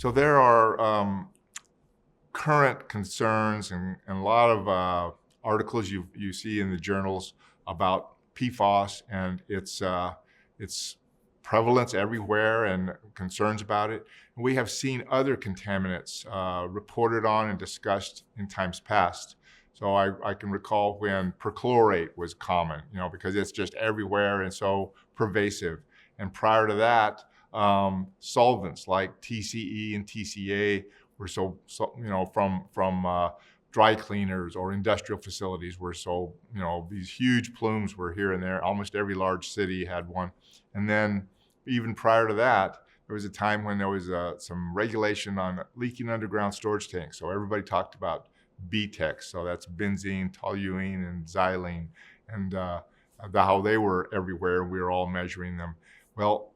So there are current concerns and a lot of articles you see in the journals about PFAS and its prevalence everywhere and concerns about it. And we have seen other contaminants reported on and discussed in times past. So I can recall when perchlorate was common, because it's just everywhere and so pervasive. And prior to that, solvents like TCE and TCA were from dry cleaners or industrial facilities were these huge plumes were here and there. Almost every large city had one. And then even prior to that, there was a time when there was some regulation on leaking underground storage tanks. So everybody talked about BTEX, so that's benzene, toluene, and xylene, and how they were everywhere. We were all measuring them. Well,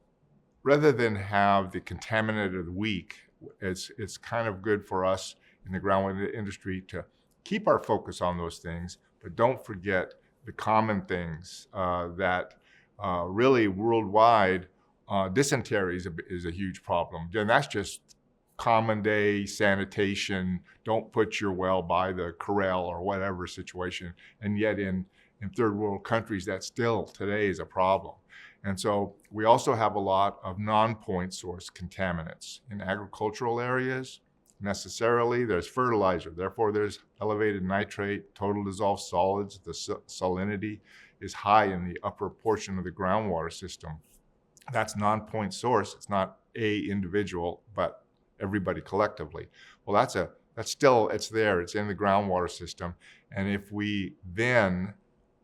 rather than have the contaminant of the week, it's kind of good for us in the groundwater industry to keep our focus on those things, but don't forget the common things that really worldwide, dysentery is a huge problem. And that's just common day sanitation. Don't put your well by the corral or whatever situation. And yet in third world countries, that still today is a problem. And so we also have a lot of non-point source contaminants in agricultural areas. Necessarily, there's fertilizer. Therefore, there's elevated nitrate, total dissolved solids. The salinity is high in the upper portion of the groundwater system. That's non-point source. It's not a individual, but everybody collectively. Well, it's there. It's in the groundwater system. And if we then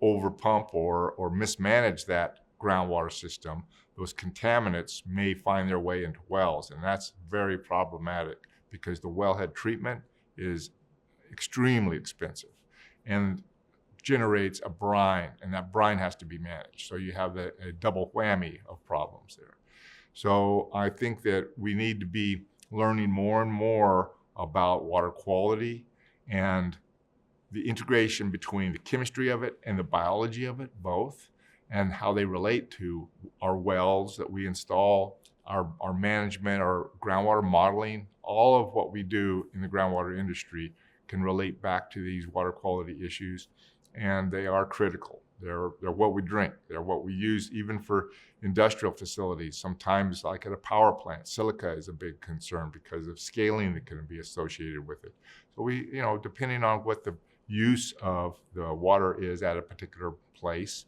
overpump or mismanage that groundwater system, those contaminants may find their way into wells. And that's very problematic because the wellhead treatment is extremely expensive and generates a brine, and that brine has to be managed. So you have a double whammy of problems there. So I think that we need to be learning more and more about water quality and the integration between the chemistry of it and the biology of it, both, and how they relate to our wells that we install, our management, our groundwater modeling. All of what we do in the groundwater industry can relate back to these water quality issues, and they are critical. They're what we drink. They're what we use even for industrial facilities. Sometimes, like at a power plant, silica is a big concern because of scaling that can be associated with it. So we, depending on what the use of the water is at a particular place,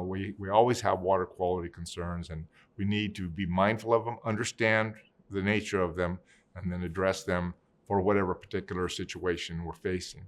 we always have water quality concerns, and we need to be mindful of them, understand the nature of them, and then address them for whatever particular situation we're facing.